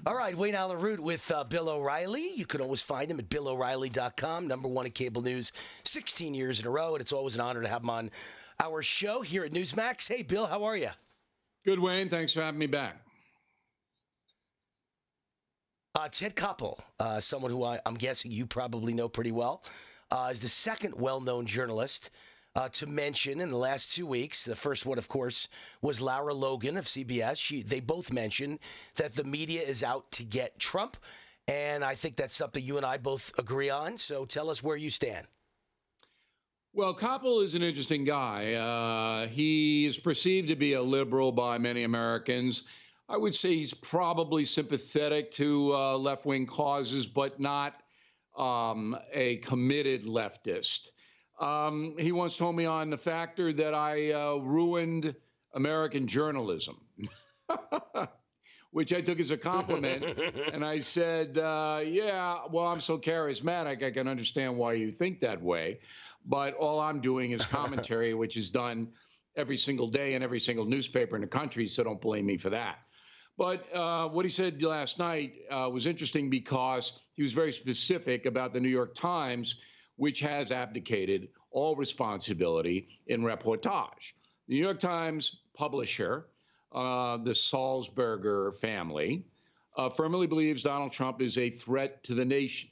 All right, Wayne Allyn Root with Bill O'Reilly. You can always find him at BillO'Reilly.com, number one in cable news 16 years in a row, and it's always an honor to have him on our show here at Newsmax. Hey, Bill, how are you? Good, Wayne. Thanks for having me back. Ted Koppel, someone who I'm guessing you probably know pretty well, is the second well-known journalist to mention in the last 2 weeks. The first one, of course, was Lara Logan of CBS. They both mentioned that the media is out to get Trump, and I think that's something you and I both agree on. So tell us where you stand. Well, Koppel is an interesting guy. He is perceived to be a liberal by many Americans. I would say he's probably sympathetic to left-wing causes, but not a committed leftist. He once told me on The Factor that I ruined American journalism, which I took as a compliment. And I said, yeah, well, I'm so charismatic, I can understand why you think that way. But all I'm doing is commentary, which is done every single day in every single newspaper in the country, so don't blame me for that. But what he said last night was interesting because he was very specific about the New York Times, which has abdicated all responsibility in reportage. The New York Times publisher, the Salzberger family, firmly believes Donald Trump is a threat to the nation.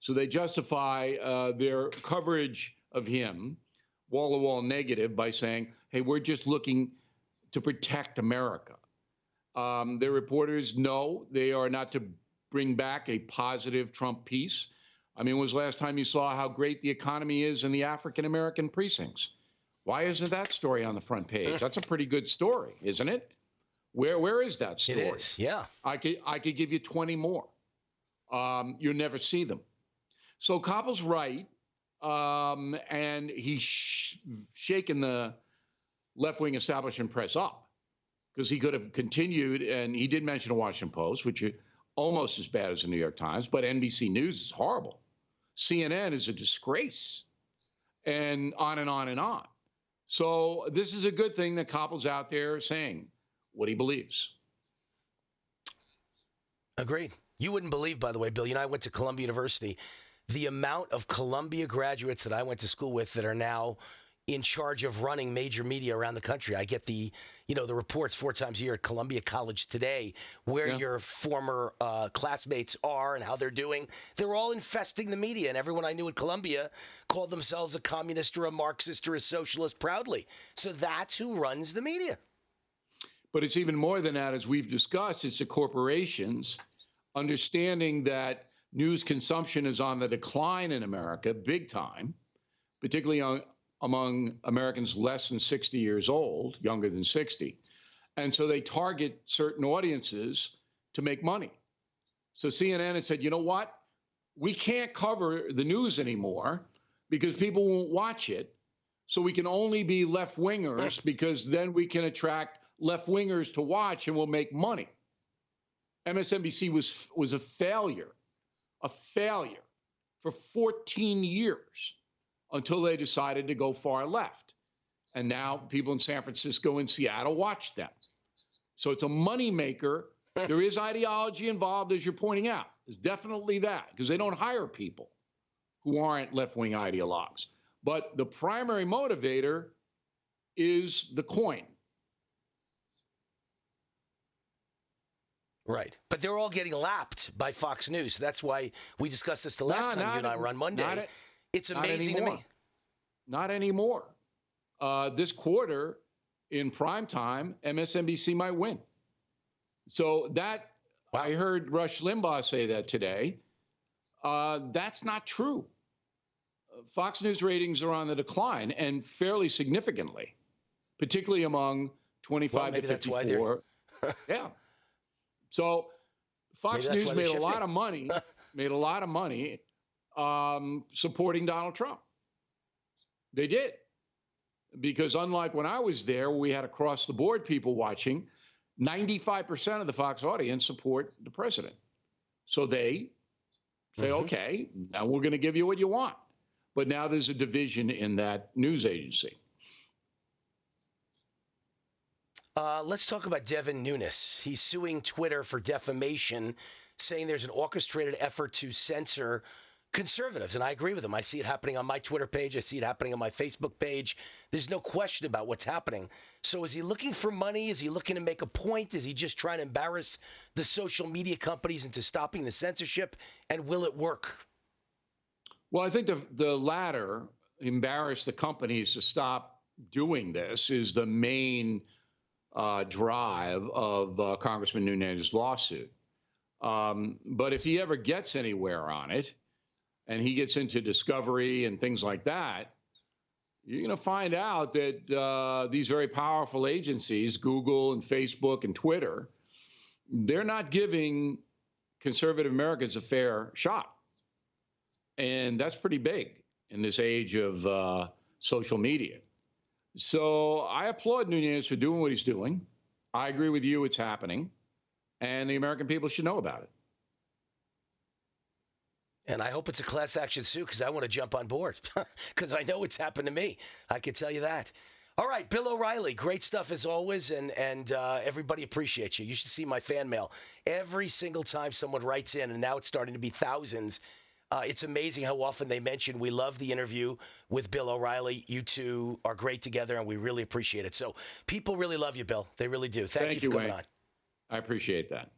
So they justify their coverage of him, wall-to-wall negative, by saying, hey, we're just looking to protect America. Their reporters know they are not to bring back a positive Trump piece. I mean, when was the last time you saw how great the economy is in the African-American precincts? Why isn't that story on the front page? That's a pretty good story, isn't it? Where is that story? It is, yeah. I could give you 20 more. You'll never see them. So Koppel's right, and he's shaken the left-wing establishment press up, because he could have continued, and he did mention the Washington Post, which is almost as bad as the New York Times, but NBC News is horrible. CNN is a disgrace, and on and on and on. So this is a good thing that Koppel's out there saying what he believes. Agreed. You wouldn't believe, by the way, Bill, I went to Columbia University. The amount of Columbia graduates that I went to school with that are now in charge of running major media around the country. I get the reports 4 times a year at Columbia College Today, where your former classmates are and how they're doing. They're all infesting the media, and everyone I knew at Columbia called themselves a communist or a Marxist or a socialist proudly. So that's who runs the media. But it's even more than that, as we've discussed. It's the corporations understanding that news consumption is on the decline in America, big time, particularly among Americans less than 60 years old, younger than 60. And so they target certain audiences to make money. So CNN has said, you know what? We can't cover the news anymore because people won't watch it. So we can only be left-wingers because then we can attract left-wingers to watch and we'll make money. MSNBC was a failure for 14 years. Until they decided to go far left. And now people in San Francisco and Seattle watch them. So it's a moneymaker. There is ideology involved, as you're pointing out. There's definitely that, because they don't hire people who aren't left-wing ideologues. But the primary motivator is the coin. Right. But they're all getting lapped by Fox News. That's why we discussed this the last time you and I were on Monday. It's amazing to me. Not anymore. This quarter, in prime time, MSNBC might win. So that, wow. I heard Rush Limbaugh say that today. That's not true. Fox News ratings are on the decline, and fairly significantly, particularly among 25 to 54. Yeah. So Fox News made a lot of money. Supporting Donald Trump. They did. Because unlike when I was there, we had across-the-board people watching, 95% of the Fox audience support the president. So they say, okay, now we're going to give you what you want. But now there's a division in that news agency. Let's talk about Devin Nunes. He's suing Twitter for defamation, saying there's an orchestrated effort to censor conservatives. And I agree with him. I see it happening on my Twitter page. I see it happening on my Facebook page. There's no question about what's happening. So is he looking for money? Is he looking to make a point? Is he just trying to embarrass the social media companies into stopping the censorship? And will it work? Well, I think the latter, embarrass the companies to stop doing this, is the main drive of Congressman Nunes' lawsuit. But if he ever gets anywhere on it, and he gets into discovery and things like that, you're going to find out that these very powerful agencies, Google and Facebook and Twitter, they're not giving conservative Americans a fair shot. And that's pretty big in this age of social media. So I applaud Nunes for doing what he's doing. I agree with you, it's happening. And the American people should know about it. And I hope it's a class action suit because I want to jump on board because I know it's happened to me. I can tell you that. All right, Bill O'Reilly, great stuff as always, and everybody appreciates you. You should see my fan mail. Every single time someone writes in, and now it's starting to be thousands, it's amazing how often they mention, we love the interview with Bill O'Reilly. You two are great together, and we really appreciate it. So people really love you, Bill. They really do. Thank you for coming Wayne. on. I appreciate that.